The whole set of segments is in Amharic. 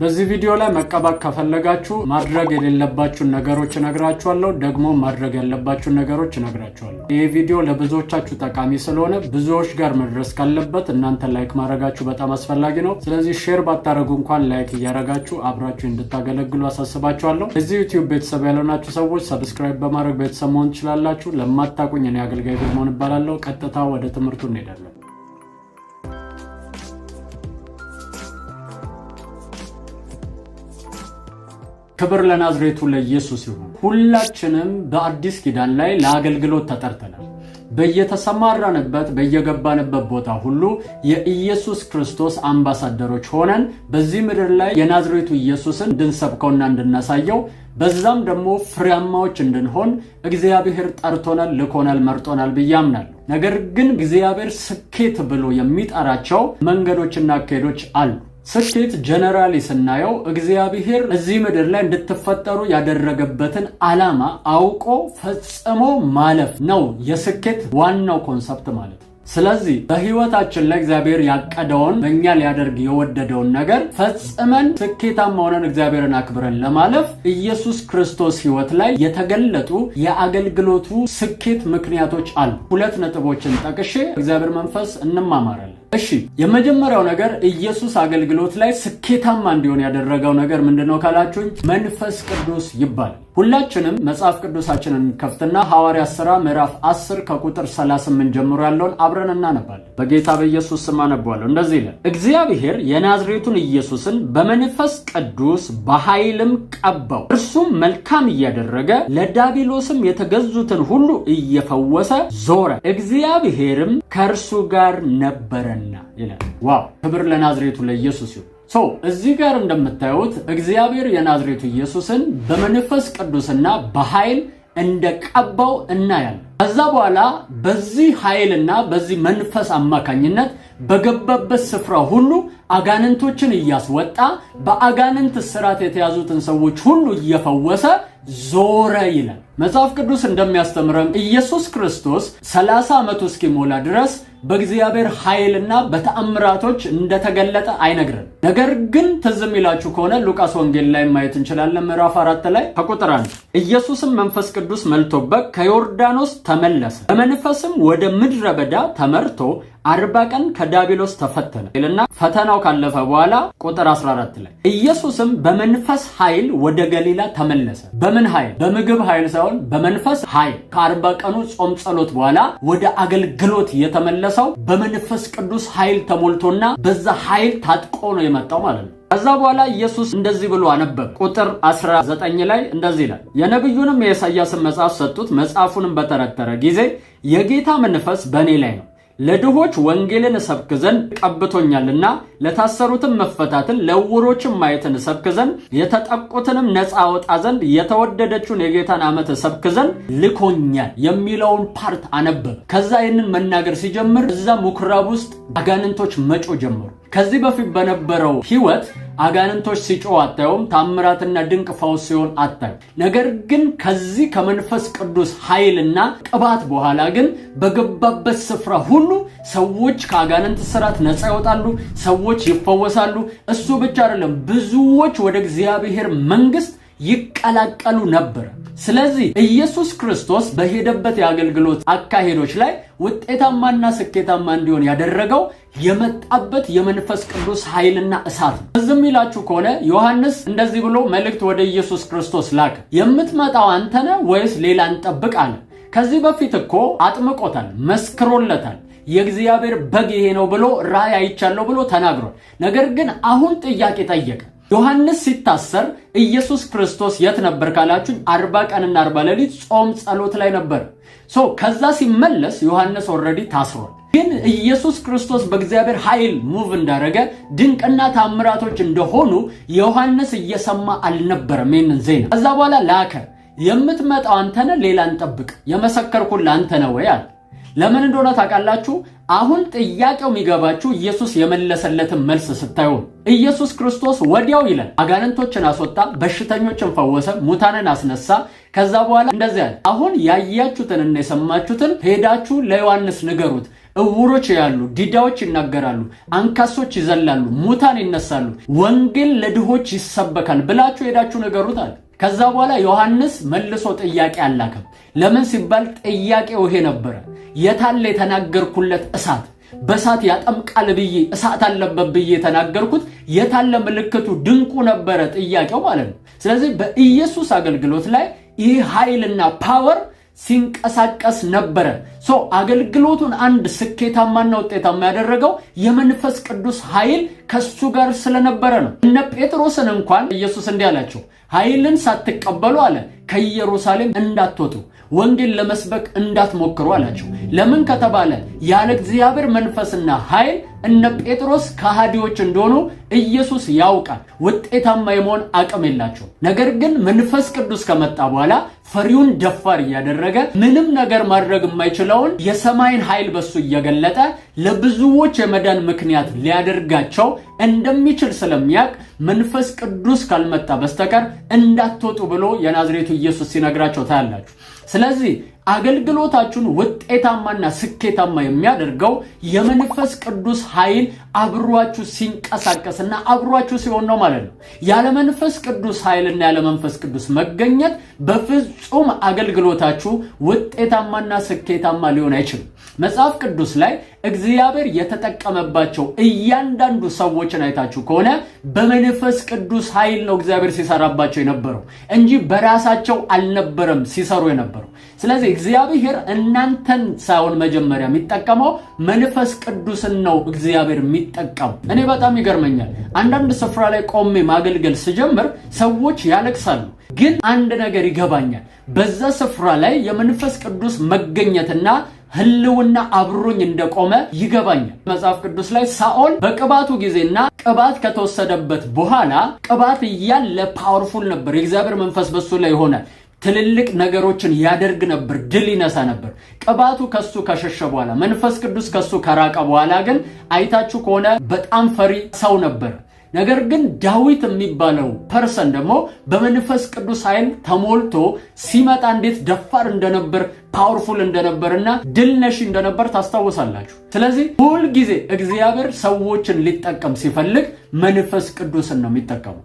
በዚህ ቪዲዮ ላይ መቀባት ከፈለጋችሁ ማድረግ የሌለባችሁ ነገሮች እነግራችኋለሁ፣ ደግሞ ማድረግ ያለባችሁ ነገሮች እነግራችኋለሁ። ይህ ቪዲዮ ለብዙዎቻችሁ ጠቃሚ ስለሆነ ብዙዎች ጋር መድረስ ካለበት እናንተ ላይክ ማድረጋችሁ በጣም አስፈላጊ ነው። ስለዚህ ሼር ባታረጉ እንኳን ላይክ እያረጋችሁ አብራችሁ እንድታገለግሉ አሳስባችኋለሁ። እዚህ ዩቲዩብ ቤተሰብ ያልሆናችሁ ሰዎች ሰብስክራይብ በማድረግ ቤተሰብ መሆን ትችላላችሁ። ለማታውቁኝ እኔ አገልጋይ ፊልሞን እባላለሁ። ቀጥታ ወደ ትምህርቱ እንሄዳለን። ክብር ለናዝሬቱ ለኢየሱስ ይሁን። ሁላችንም በአዲስ ኪዳን ላይ ለአገልግሎት ተጠርተናል። በየተሰማራንበት በየገባንበት ቦታ ሁሉ የኢየሱስ ክርስቶስ አምባሳደሮች ሆነን በዚህ ምድር ላይ የናዝሬቱ ኢየሱስን እንድንሰብከውና እንድናሳየው በዛም ደግሞ ፍሬያማዎች እንድንሆን እግዚአብሔር ጠርቶናል፣ ልኮናል፣ መርጦናል ብዬ አምናለሁ። ነገር ግን እግዚአብሔር ስኬት ብሎ የሚጠራቸው መንገዶችና አካሄዶች አሉ። ስኬት ጀነራሊ ስናየው እግዚአብሔር እዚህ ምድር ላይ እንድትፈጠሩ ያደረገበትን ዓላማ አውቆ ፈጽሞ ማለፍ ነው የስኬት ዋናው ኮንሰፕት ማለት ነው። ስለዚህ በህይወታችን ላይ እግዚአብሔር ያቀደውን በእኛ ሊያደርግ የወደደውን ነገር ፈጽመን ስኬታማ ሆነን እግዚአብሔርን አክብረን ለማለፍ ኢየሱስ ክርስቶስ ህይወት ላይ የተገለጡ የአገልግሎቱ ስኬት ምክንያቶች አሉ። 2 ነጥቦችን ጠቅሼ እግዚአብሔር መንፈስ እንማማራለን። እሺ፣ የመጀመሪያው ነገር ኢየሱስ አገልግሎት ላይ ስኬታማ እንዲሆን ያደረገው ነገር ምንድነው ካላችሁኝ መንፈስ ቅዱስ ይባላል። ሁላችንም መጽሐፍ ቅዱሳችንን ከፍትና ሐዋርያት ሥራ ምዕራፍ 10 ከቁጥር 38 ጀምሮ ያለውን አብረን እናነባለን። በጌታ በኢየሱስ ስም አነባለሁ። እንደዚህ ይላል፣ እግዚአብሔር የናዝሬቱን ኢየሱስን በመንፈስ ቅዱስ በኃይልም ቀባው፣ እርሱም መልካም እያደረገ ለዲያብሎስም የተገዙትን ሁሉ እየፈወሰ ዞረ፣ እግዚአብሔርም ከእርሱ ጋር ነበረና ይላል። ዋው! ክብር ለናዝሬቱ ለኢየሱስ ይሁን። እዚህ ጋር እንደምታዩት እግዚአብሔር የናዝሬቱ ኢየሱስን በመንፈስ ቅዱስና በኃይል እንደቀባው እናያለን። ከዛ በኋላ በዚህ ኃይልና በዚህ መንፈስ አማካኝነት በገባበት ስፍራ ሁሉ አጋንንቶችን እያስወጣ በአጋንንት እስራት የተያዙትን ሰዎች ሁሉ እየፈወሰ ዞረ ይላል። መጽሐፍ ቅዱስ እንደሚያስተምረን ኢየሱስ ክርስቶስ 30 ዓመቱ እስኪሞላ ድረስ በእግዚአብሔር ኃይልና በተአምራቶች እንደተገለጠ አይነግረን። ነገር ግን ትዝ የሚላችሁ ከሆነ ሉቃስ ወንጌል ላይ ማየት እንችላለን። ምዕራፍ 4 ላይ ከቁጥር 1 ኢየሱስም መንፈስ ቅዱስ መልቶበት ከዮርዳኖስ ተመለሰ፣ በመንፈስም ወደ ምድረ በዳ ተመርቶ 40 ቀን ከዲያብሎስ ተፈተነ ይልና ፈተናው ካለፈ በኋላ ቁጥር 14 ላይ ኢየሱስም በመንፈስ ኃይል ወደ ገሊላ ተመለሰ። በምን ኃይል? በምግብ ኃይል ሳይሆን በመንፈስ ኃይል። ከ40 ቀኑ ጾም ጸሎት በኋላ ወደ አገልግሎት የተመለሰው በመንፈስ ቅዱስ ኃይል ተሞልቶና በዛ ኃይል ታጥቆ ነው የመጣው ማለት ነው። ከዛ በኋላ ኢየሱስ እንደዚህ ብሎ አነበበ። ቁጥር 19 ላይ እንደዚህ ይላል፣ የነብዩንም የኢሳይያስን መጽሐፍ ሰጡት። መጽሐፉንም በተረተረ ጊዜ የጌታ መንፈስ በእኔ ላይ ነው፣ ለድሆች ወንጌልን እሰብክ ዘንድ ቀብቶኛልና፣ ለታሰሩትም መፈታትን፣ ለዕውሮችም ማየትን እሰብክ ዘንድ፣ የተጠቁትንም ነፃ አወጣ ዘንድ፣ የተወደደችውን የጌታን ዓመት እሰብክ ዘንድ ልኮኛል የሚለውን ፓርት አነበበ። ከዛ ይህንን መናገር ሲጀምር እዛ ምኩራብ ውስጥ አጋንንቶች መጮ ጀመሩ። ከዚህ በፊት በነበረው ህይወት አጋንንቶች ሲጮህ አታዩም፣ ታምራትና ድንቅ ፈውስ ሲሆን አታዩ። ነገር ግን ከዚህ ከመንፈስ ቅዱስ ኃይልና ቅባት በኋላ ግን በገባበት ስፍራ ሁሉ ሰዎች ከአጋንንት እስራት ነፃ ይወጣሉ፣ ሰዎች ይፈወሳሉ። እሱ ብቻ አይደለም፣ ብዙዎች ወደ እግዚአብሔር መንግስት ይቀላቀሉ ነበር። ስለዚህ ኢየሱስ ክርስቶስ በሄደበት የአገልግሎት አካሄዶች ላይ ውጤታማና ስኬታማ እንዲሆን ያደረገው የመጣበት የመንፈስ ቅዱስ ኃይልና እሳት ነው። እዝም ይላችሁ ከሆነ ዮሐንስ እንደዚህ ብሎ መልእክት ወደ ኢየሱስ ክርስቶስ ላከ። የምትመጣው አንተ ነህ ወይስ ሌላ እንጠብቅ አለ። ከዚህ በፊት እኮ አጥምቆታል፣ መስክሮለታል። የእግዚአብሔር በግ ይሄ ነው ብሎ ራእይ አይቻለሁ ብሎ ተናግሯል። ነገር ግን አሁን ጥያቄ ጠየቀ። ዮሐንስ ሲታሰር ኢየሱስ ክርስቶስ የት ነበር ካላችሁ 40 ቀንና 40 ሌሊት ጾም ጸሎት ላይ ነበር። ከዛ ሲመለስ ዮሐንስ ኦልሬዲ ታስሯል። ግን ኢየሱስ ክርስቶስ በእግዚአብሔር ኃይል ሙቭ እንዳደረገ ድንቅና ታምራቶች እንደሆኑ ዮሐንስ እየሰማ አልነበረም ይህንን ዜና። ከዛ በኋላ ላከ። የምትመጣው አንተ ነህ ሌላ እንጠብቅ? የመሰከርኩልህ አንተ ነህ ወይ አለ። ለምን እንደሆነ ታውቃላችሁ? አሁን ጥያቄው የሚገባችሁ ኢየሱስ የመለሰለትን መልስ ስታዩ ኢየሱስ ክርስቶስ ወዲያው ይላል አጋንንቶችን አስወጣ፣ በሽተኞችን ፈወሰ፣ ሙታንን አስነሳ። ከዛ በኋላ እንደዚህ አለ፣ አሁን ያያችሁትንና የሰማችሁትን ሄዳችሁ ለዮሐንስ ንገሩት፣ እውሮች ያሉ፣ ዲዳዎች ይናገራሉ፣ አንካሶች ይዘላሉ፣ ሙታን ይነሳሉ፣ ወንጌል ለድሆች ይሰበካል ብላችሁ ሄዳችሁ ንገሩት አለ። ከዛ በኋላ ዮሐንስ መልሶ ጥያቄ አላከም። ለምን ሲባል ጥያቄው ይሄ ነበረ፣ የታለ የተናገርኩለት እሳት? በእሳት ያጠምቃል ብዬ እሳት አለበት ብዬ የተናገርኩት የታለ ምልክቱ? ድንቁ ነበረ ጥያቄው ማለት ነው። ስለዚህ በኢየሱስ አገልግሎት ላይ ይህ ኃይልና ፓወር ሲንቀሳቀስ ነበረ። አገልግሎቱን አንድ ስኬታማና ውጤታማ ያደረገው የመንፈስ ቅዱስ ኃይል ከሱ ጋር ስለነበረ ነው። እነ ጴጥሮስን እንኳን ኢየሱስ እንዲህ አላቸው፣ ኃይልን ሳትቀበሉ አለ ከኢየሩሳሌም እንዳትወጡ፣ ወንጌል ለመስበክ እንዳትሞክሩ አላቸው። ለምን ከተባለ ያለ እግዚአብሔር መንፈስና ኃይል እነ ጴጥሮስ ከሃዲዎች እንደሆኑ ኢየሱስ ያውቃል። ውጤታማ የመሆን አቅም የላቸው። ነገር ግን መንፈስ ቅዱስ ከመጣ በኋላ ፈሪውን ደፋር እያደረገ ምንም ነገር ማድረግ የማይችለውን የሰማይን ኃይል በሱ እየገለጠ ለብዙዎች የመዳን ምክንያት ሊያደርጋቸው እንደሚችል ስለሚያውቅ መንፈስ ቅዱስ ካልመጣ በስተቀር እንዳትወጡ ብሎ የናዝሬቱ ኢየሱስ ሲነግራቸው ታያላችሁ። ስለዚህ አገልግሎታችሁን ውጤታማና ስኬታማ የሚያደርገው የመንፈስ ቅዱስ ኃይል አብሯችሁ ሲንቀሳቀስና አብሯችሁ ሲሆን ነው ማለት ነው። ያለ መንፈስ ቅዱስ ኃይልና ያለ መንፈስ ቅዱስ መገኘት በፍጹም አገልግሎታችሁ ውጤታማና ስኬታማ ሊሆን አይችልም። መጽሐፍ ቅዱስ ላይ እግዚአብሔር የተጠቀመባቸው እያንዳንዱ ሰዎችን አይታችሁ ከሆነ በመንፈስ ቅዱስ ኃይል ነው እግዚአብሔር ሲሰራባቸው የነበረው እንጂ በራሳቸው አልነበረም ሲሰሩ የነበረው። ስለዚህ እግዚአብሔር እናንተን ሳይሆን መጀመሪያ የሚጠቀመው መንፈስ ቅዱስን ነው እግዚአብሔር የሚጠቀመው። እኔ በጣም ይገርመኛል። አንዳንድ ስፍራ ላይ ቆሜ ማገልገል ስጀምር ሰዎች ያለቅሳሉ። ግን አንድ ነገር ይገባኛል። በዛ ስፍራ ላይ የመንፈስ ቅዱስ መገኘትና ህልውና አብሮኝ እንደቆመ ይገባኛል። መጽሐፍ ቅዱስ ላይ ሳኦል በቅባቱ ጊዜና ቅባት ከተወሰደበት በኋላ ቅባት እያለ ፓወርፉል ነበር። የእግዚአብሔር መንፈስ በሱ ላይ ሆነ። ትልልቅ ነገሮችን ያደርግ ነበር፣ ድል ይነሳ ነበር። ቅባቱ ከሱ ከሸሸ በኋላ መንፈስ ቅዱስ ከሱ ከራቀ በኋላ ግን አይታችሁ ከሆነ በጣም ፈሪ ሰው ነበር። ነገር ግን ዳዊት የሚባለው ፐርሰን ደግሞ በመንፈስ ቅዱስ ኃይል ተሞልቶ ሲመጣ እንዴት ደፋር እንደነበር ፓወርፉል እንደነበርና ድል ነሺ እንደነበር ታስታውሳላችሁ። ስለዚህ ሁል ጊዜ እግዚአብሔር ሰዎችን ሊጠቀም ሲፈልግ መንፈስ ቅዱስን ነው የሚጠቀመው።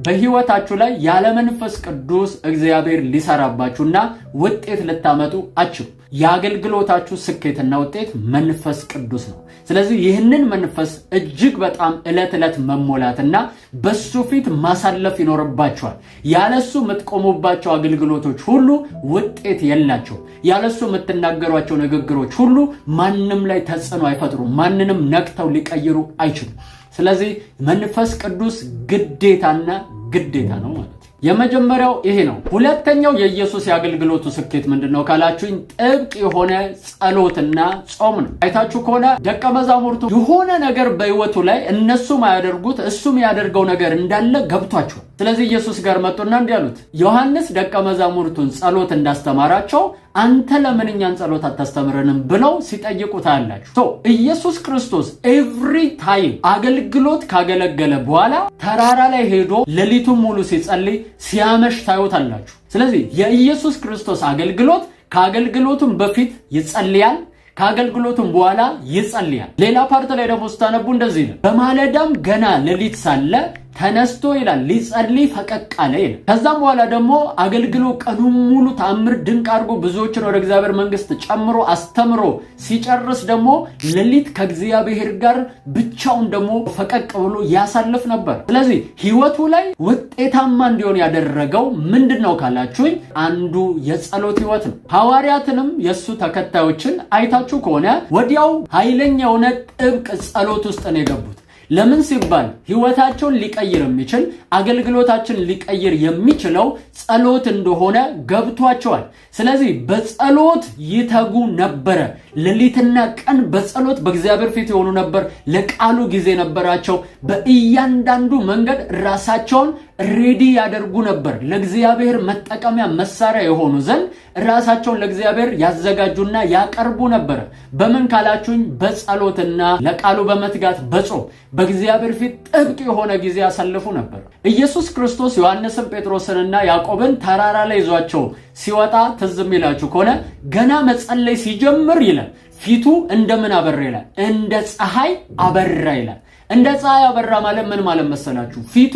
በህይወታችሁ ላይ ያለ መንፈስ ቅዱስ እግዚአብሔር ሊሰራባችሁና ውጤት ልታመጡ አትችሉም። የአገልግሎታችሁ ስኬትና ውጤት መንፈስ ቅዱስ ነው። ስለዚህ ይህንን መንፈስ እጅግ በጣም ዕለት ዕለት መሞላትና በሱ ፊት ማሳለፍ ይኖርባችኋል። ያለሱ የምትቆሙባቸው አገልግሎቶች ሁሉ ውጤት የላቸው። ያለሱ የምትናገሯቸው ንግግሮች ሁሉ ማንም ላይ ተጽዕኖ አይፈጥሩም። ማንንም ነክተው ሊቀይሩ አይችሉም። ስለዚህ መንፈስ ቅዱስ ግዴታና ግዴታ ነው ማለት ነው። የመጀመሪያው ይሄ ነው። ሁለተኛው የኢየሱስ የአገልግሎቱ ስኬት ምንድነው ካላችሁኝ ጥብቅ የሆነ ጸሎትና ጾም ነው። አይታችሁ ከሆነ ደቀ መዛሙርቱ የሆነ ነገር በህይወቱ ላይ እነሱ ማያደርጉት እሱም ያደርገው ነገር እንዳለ ገብቷቸው፣ ስለዚህ ኢየሱስ ጋር መጡና እንዲህ አሉት፣ ዮሐንስ ደቀ መዛሙርቱን ጸሎት እንዳስተማራቸው አንተ ለምን እኛን ጸሎት አታስተምረንም ብለው ሲጠይቁት አያላችሁ። ኢየሱስ ክርስቶስ ኤቭሪ ታይም አገልግሎት ካገለገለ በኋላ ተራራ ላይ ሄዶ ሌሊቱን ሙሉ ሲጸልይ ሲያመሽ ታዩታላችሁ። ስለዚህ የኢየሱስ ክርስቶስ አገልግሎት ከአገልግሎቱም በፊት ይጸልያል፣ ከአገልግሎቱም በኋላ ይጸልያል። ሌላ ፓርት ላይ ደግሞ ስታነቡ እንደዚህ ነው፣ በማለዳም ገና ሌሊት ሳለ ተነስቶ ይላል ሊጸልይ ፈቀቅ አለ ይላል። ከዛም በኋላ ደግሞ አገልግሎ ቀኑን ሙሉ ተአምር ድንቅ አድርጎ ብዙዎችን ወደ እግዚአብሔር መንግስት ጨምሮ አስተምሮ ሲጨርስ ደግሞ ሌሊት ከእግዚአብሔር ጋር ብቻውን ደግሞ ፈቀቅ ብሎ ያሳልፍ ነበር። ስለዚህ ህይወቱ ላይ ውጤታማ እንዲሆን ያደረገው ምንድነው ካላችሁኝ አንዱ የጸሎት ህይወት ነው። ሐዋርያትንም የሱ ተከታዮችን አይታችሁ ከሆነ ወዲያው ኃይለኛ የሆነ ጥብቅ ጸሎት ውስጥ ነው የገቡት። ለምን ሲባል ህይወታቸውን ሊቀይር የሚችል አገልግሎታችን ሊቀይር የሚችለው ጸሎት እንደሆነ ገብቷቸዋል። ስለዚህ በጸሎት ይተጉ ነበረ። ሌሊትና ቀን በጸሎት በእግዚአብሔር ፊት የሆኑ ነበር። ለቃሉ ጊዜ ነበራቸው። በእያንዳንዱ መንገድ ራሳቸውን ሬዲ ያደርጉ ነበር። ለእግዚአብሔር መጠቀሚያ መሳሪያ የሆኑ ዘንድ ራሳቸውን ለእግዚአብሔር ያዘጋጁና ያቀርቡ ነበር። በምን ካላችሁኝ በጸሎትና ለቃሉ በመትጋት በጾም በእግዚአብሔር ፊት ጥብቅ የሆነ ጊዜ ያሳልፉ ነበር። ኢየሱስ ክርስቶስ ዮሐንስን ጴጥሮስንና ያዕቆብን ተራራ ላይ ይዟቸው ሲወጣ ትዝ የሚላችሁ ከሆነ ገና መጸለይ ሲጀምር ይላል ፊቱ እንደምን አበራ ይላል? እንደ ፀሐይ አበራ ይላል። እንደ ፀሐይ አበራ ማለት ምን ማለት መሰላችሁ? ፊቱ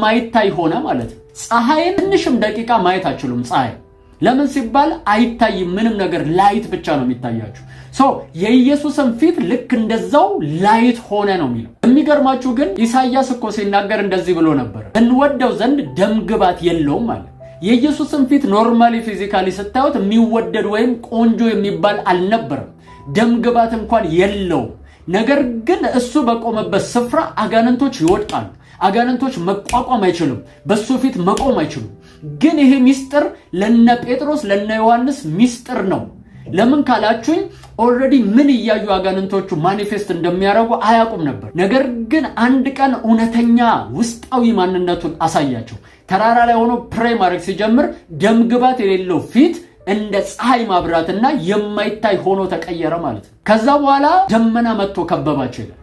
ማይታይ ሆነ ማለት ነው። ፀሐይን ትንሽም ደቂቃ ማየት አትችሉም። ፀሐይ ለምን ሲባል አይታይም። ምንም ነገር ላይት ብቻ ነው የሚታያችሁ። የኢየሱስን ፊት ልክ እንደዛው ላይት ሆነ ነው የሚለው። የሚገርማችሁ ግን ኢሳይያስ እኮ ሲናገር እንደዚህ ብሎ ነበር፣ እንወደው ዘንድ ደምግባት የለውም ማለት። የኢየሱስን ፊት ኖርማሊ ፊዚካሊ ስታዩት የሚወደድ ወይም ቆንጆ የሚባል አልነበረም። ደምግባት እንኳን የለውም። ነገር ግን እሱ በቆመበት ስፍራ አጋንንቶች ይወድቃሉ። አጋንንቶች መቋቋም አይችሉም። በሱ ፊት መቆም አይችሉም። ግን ይሄ ሚስጥር ለነ ጴጥሮስ ለነ ዮሐንስ ሚስጥር ነው። ለምን ካላችሁኝ ኦልሬዲ ምን እያዩ አጋንንቶቹ ማኒፌስት እንደሚያደርጉ አያውቁም ነበር። ነገር ግን አንድ ቀን እውነተኛ ውስጣዊ ማንነቱን አሳያቸው። ተራራ ላይ ሆኖ ፕሬይ ማድረግ ሲጀምር ደምግባት የሌለው ፊት እንደ ፀሐይ ማብራትና የማይታይ ሆኖ ተቀየረ ማለት ነው። ከዛ በኋላ ደመና መጥቶ ከበባቸው ይላል።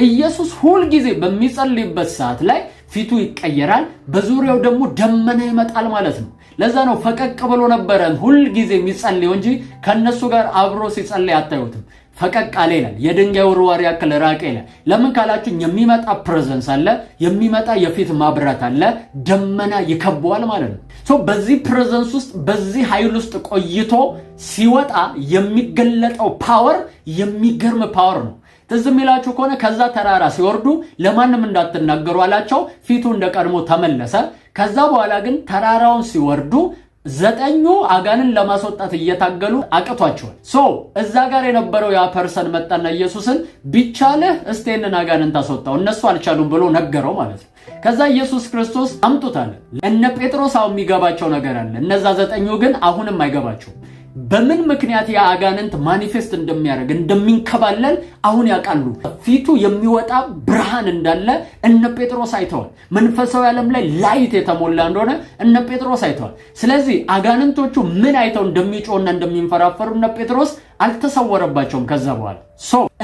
ኢየሱስ ሁል ጊዜ በሚጸልይበት ሰዓት ላይ ፊቱ ይቀየራል፣ በዙሪያው ደግሞ ደመና ይመጣል ማለት ነው። ለዛ ነው ፈቀቅ ብሎ ነበረ ሁል ጊዜ የሚጸልየው እንጂ ከነሱ ጋር አብሮ ሲጸልይ አታዩትም። ፈቀቅ አለ ይላል። የድንጋይ ውርዋሪ ያክል ራቀ ይላል። ለምን ካላችሁ የሚመጣ ፕሬዘንስ አለ፣ የሚመጣ የፊት ማብራት አለ፣ ደመና ይከበዋል ማለት ነው። በዚህ ፕሬዘንስ ውስጥ በዚህ ኃይል ውስጥ ቆይቶ ሲወጣ የሚገለጠው ፓወር የሚገርም ፓወር ነው። ትዝ የሚላችሁ ከሆነ ከዛ ተራራ ሲወርዱ ለማንም እንዳትናገሩ አላቸው። ፊቱ እንደቀድሞ ተመለሰ። ከዛ በኋላ ግን ተራራውን ሲወርዱ 9 አጋንን ለማስወጣት እየታገሉ አቅቷቸዋል። እዛ ጋር የነበረው ያ ፐርሰን መጣና ኢየሱስን ቢቻልህ እስቲ እነን አጋንን ታስወጣው፣ እነሱ አልቻሉም ብሎ ነገረው ማለት ነው። ከዛ ኢየሱስ ክርስቶስ አምጡታል። እነ ጴጥሮስ አሁን የሚገባቸው ነገር አለ፣ እነዛ 9 ግን አሁንም አይገባቸው። በምን ምክንያት ያ አጋንንት ማኒፌስት እንደሚያደርግ እንደሚንከባለል አሁን ያውቃሉ። ፊቱ የሚወጣ ብርሃን እንዳለ እነ ጴጥሮስ አይተዋል። መንፈሳዊ ዓለም ላይ ላይት የተሞላ እንደሆነ እነ ጴጥሮስ አይተዋል። ስለዚህ አጋንንቶቹ ምን አይተው እንደሚጮህና እንደሚንፈራፈሩ እነ ጴጥሮስ አልተሰወረባቸውም። ከዛ በኋላ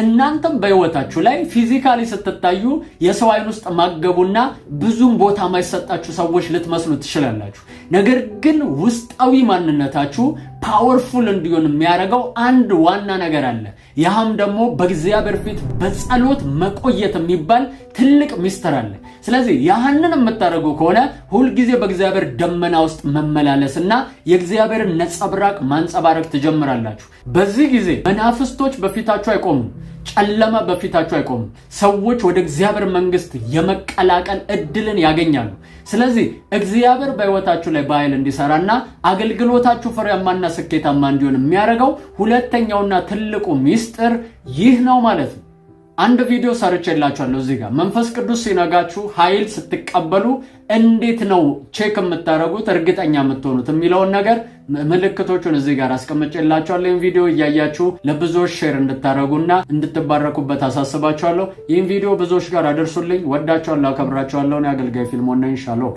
እናንተም በህይወታችሁ ላይ ፊዚካሊ ስትታዩ የሰው አይን ውስጥ ማገቡና ብዙም ቦታ ማይሰጣችሁ ሰዎች ልትመስሉ ትችላላችሁ። ነገር ግን ውስጣዊ ማንነታችሁ ፓወርፉል እንዲሆን የሚያደርገው አንድ ዋና ነገር አለ። ያም ደግሞ በእግዚአብሔር ፊት በጸሎት መቆየት የሚባል ትልቅ ሚስጥር አለ። ስለዚህ ያንን የምታደርጉ ከሆነ ሁልጊዜ በእግዚአብሔር ደመና ውስጥ መመላለስና የእግዚአብሔርን ነጸብራቅ ማንጸባረቅ ትጀምራላችሁ። በዚህ ጊዜ መናፍስቶች በፊታችሁ አይቆሙም። ጨለማ በፊታችሁ አይቆምም። ሰዎች ወደ እግዚአብሔር መንግስት የመቀላቀል እድልን ያገኛሉ። ስለዚህ እግዚአብሔር በህይወታችሁ ላይ በኃይል እንዲሰራና አገልግሎታችሁ ፍሬያማና ስኬታማ እንዲሆን የሚያደርገው ሁለተኛውና ትልቁ ሚስጥር ይህ ነው ማለት ነው። አንድ ቪዲዮ ሰርቼላችኋለሁ እዚህ ጋር መንፈስ ቅዱስ ሲነጋችሁ ኃይል ስትቀበሉ እንዴት ነው ቼክ የምታደርጉት እርግጠኛ የምትሆኑት የሚለውን ነገር ምልክቶቹን እዚህ ጋር አስቀምጬላችኋለሁ። ይህን ቪዲዮ እያያችሁ ለብዙዎች ሼር እንድታደርጉና እንድትባረኩበት አሳስባችኋለሁ። ይህን ቪዲዮ ብዙዎች ጋር አድርሱልኝ። ወዳችኋለሁ፣ አከብራችኋለሁ። አገልጋይ ፊልሞን ነኝ። ሻሎም